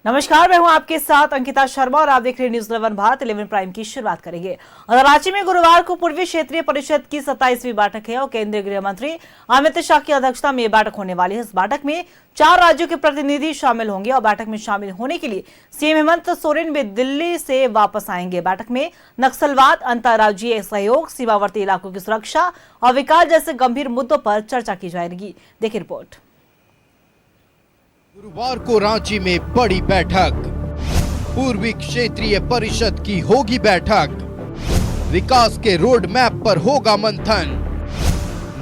नमस्कार, मैं हूं आपके साथ अंकिता शर्मा और आप देख रहे हैं न्यूज़ 11 भारत 11 प्राइम की शुरुआत करेंगे। रांची में गुरुवार को पूर्वी क्षेत्रीय परिषद की 27वीं बैठक है और केंद्रीय गृह मंत्री अमित शाह की अध्यक्षता में यह बैठक होने वाली है। इस बैठक में 4 राज्यों के प्रतिनिधि शामिल होंगे और बैठक में शामिल होने के लिए सीएम हेमंत सोरेन भी दिल्ली से वापस आएंगे। बैठक में नक्सलवाद, अंतर्राज्यीय सहयोग, सीमावर्ती इलाकों की सुरक्षा और विकास जैसे गंभीर मुद्दों पर चर्चा की जाएगी। देखिए रिपोर्ट। गुरुवार को रांची में बड़ी बैठक, पूर्वी क्षेत्रीय परिषद की होगी बैठक, विकास के रोड मैप पर होगा मंथन,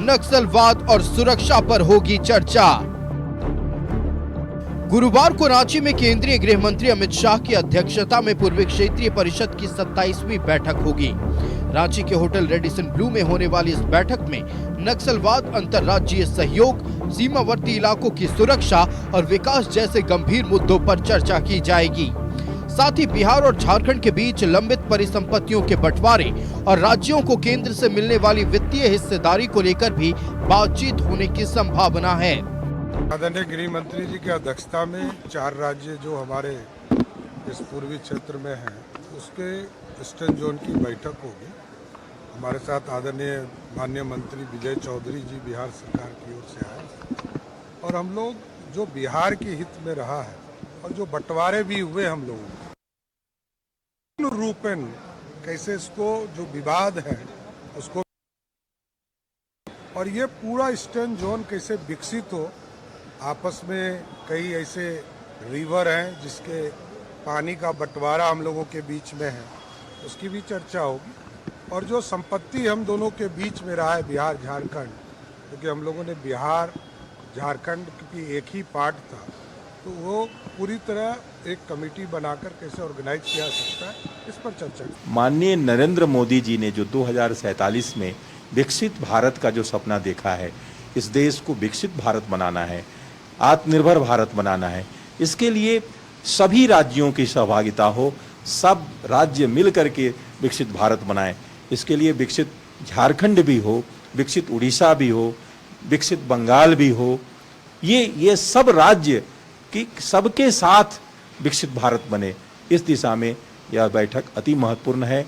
नक्सलवाद और सुरक्षा पर होगी चर्चा। गुरुवार को रांची में केंद्रीय गृह मंत्री अमित शाह की अध्यक्षता में पूर्वी क्षेत्रीय परिषद की 27वीं बैठक होगी। रांची के होटल रेडिसन ब्लू में होने वाली इस बैठक में नक्सलवाद, अंतर्राज्यीय सहयोग, सीमावर्ती इलाकों की सुरक्षा और विकास जैसे गंभीर मुद्दों पर चर्चा की जाएगी। साथ ही बिहार और झारखंड के बीच लंबित परिसंपत्तियों के बंटवारे और राज्यों को केंद्र से मिलने वाली वित्तीय हिस्सेदारी को लेकर भी बातचीत होने की संभावना है। आदरणीय गृह मंत्री जी की अध्यक्षता में 4 राज्य जो हमारे इस पूर्वी क्षेत्र में हैं, उसके ईस्टर्न जोन की बैठक होगी। हमारे साथ आदरणीय माननीय मंत्री विजय चौधरी जी बिहार सरकार की ओर से आए और हम लोग जो बिहार के हित में रहा है और जो बंटवारे भी हुए हम लोगों रूपेण कैसे इसको जो विवाद है उसको और ये पूरा ईस्टर्न जोन कैसे विकसित हो। आपस में कई ऐसे रिवर हैं जिसके पानी का बंटवारा हम लोगों के बीच में है, उसकी भी चर्चा होगी। और जो संपत्ति हम दोनों के बीच में रहा है बिहार झारखंड, क्योंकि हम लोगों ने बिहार झारखंड की एक ही पार्ट था, तो वो पूरी तरह एक कमेटी बनाकर कैसे ऑर्गेनाइज किया सकता है, इस पर चर्चा। माननीय नरेंद्र मोदी जी ने जो 2047 में विकसित भारत का जो सपना देखा है, इस देश को विकसित भारत बनाना है, आत्मनिर्भर भारत बनाना है, इसके लिए सभी राज्यों की सहभागिता हो, सब राज्य मिल करके विकसित भारत बनाएं। इसके लिए विकसित झारखंड भी हो, विकसित उड़ीसा भी हो, विकसित बंगाल भी हो, ये सब राज्य की सबके साथ विकसित भारत बने, इस दिशा में यह बैठक अति महत्वपूर्ण है।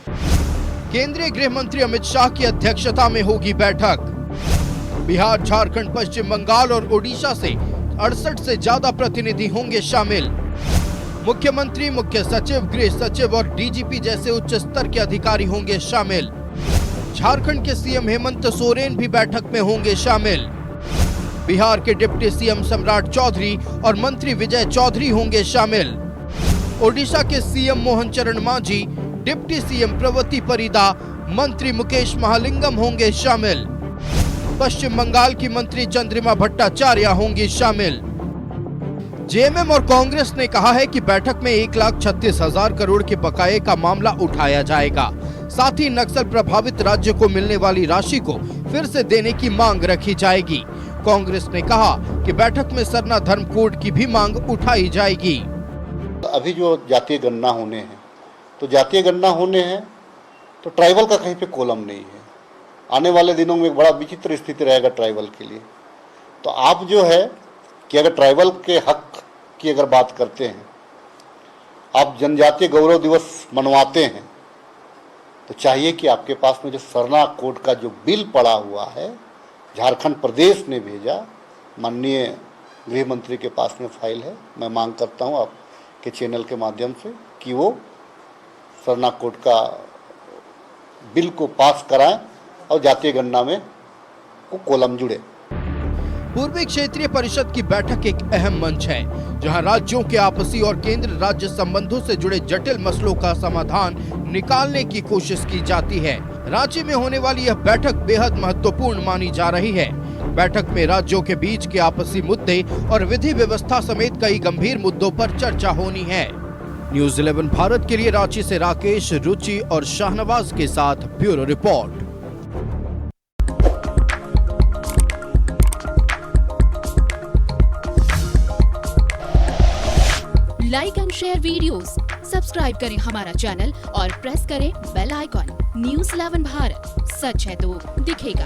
केंद्रीय गृह मंत्री अमित शाह की अध्यक्षता में होगी बैठक। बिहार, झारखंड, पश्चिम बंगाल और ओडिशा से 68 से ज्यादा प्रतिनिधि होंगे शामिल। मुख्यमंत्री, मुख्य सचिव, गृह सचिव और डीजीपी जैसे उच्च स्तर के अधिकारी होंगे शामिल। झारखंड के सीएम हेमंत सोरेन भी बैठक में होंगे शामिल। बिहार के डिप्टी सीएम सम्राट चौधरी और मंत्री विजय चौधरी होंगे शामिल। ओडिशा के सीएम मोहन चरण मांझी, डिप्टी सीएम प्रवती परिदा, मंत्री मुकेश महालिंगम होंगे शामिल। पश्चिम बंगाल की मंत्री चंद्रिमा भट्टाचार्य होंगी शामिल। जेएमएम और कांग्रेस ने कहा है कि बैठक में 1,36,000 करोड़ के बकाये का मामला उठाया जाएगा। साथ ही नक्सल प्रभावित राज्य को मिलने वाली राशि को फिर से देने की मांग रखी जाएगी। कांग्रेस ने कहा कि बैठक में सरना धर्म कोड की भी मांग उठाई जाएगी। अभी जो जातीय गणना होने हैं, तो जातीय गणना होने हैं तो ट्राइबल का कहीं पे कॉलम नहीं है। आने वाले दिनों में एक बड़ा विचित्र स्थिति रहेगा ट्राइबल के लिए। तो आप जो है कि अगर ट्राइबल के हक की अगर बात करते हैं, आप जनजातीय गौरव दिवस मनवाते हैं, तो चाहिए कि आपके पास में जो सरना कोड का जो बिल पड़ा हुआ है, झारखंड प्रदेश ने भेजा, माननीय गृह मंत्री के पास में फाइल है। मैं मांग करता हूं आपके चैनल के माध्यम से कि वो सरना कोड का बिल को पास कराएं और जातीय गणना में को कॉलम जुड़े। पूर्वी क्षेत्रीय परिषद की बैठक एक अहम मंच है, जहां राज्यों के आपसी और केंद्र राज्य संबंधों से जुड़े जटिल मसलों का समाधान निकालने की कोशिश की जाती है। रांची में होने वाली यह बैठक बेहद महत्वपूर्ण मानी जा रही है। बैठक में राज्यों के बीच के आपसी मुद्दे और विधि व्यवस्था समेत कई गंभीर मुद्दों पर चर्चा होनी है। न्यूज़ 11 भारत के लिए रांची से राकेश, रुचि और शाहनवाज के साथ bureau report. Like and share videos, subscribe करें हमारा चैनल और प्रेस करें बेल आइकॉन। न्यूज़ 11 भारत, सच है तो दिखेगा।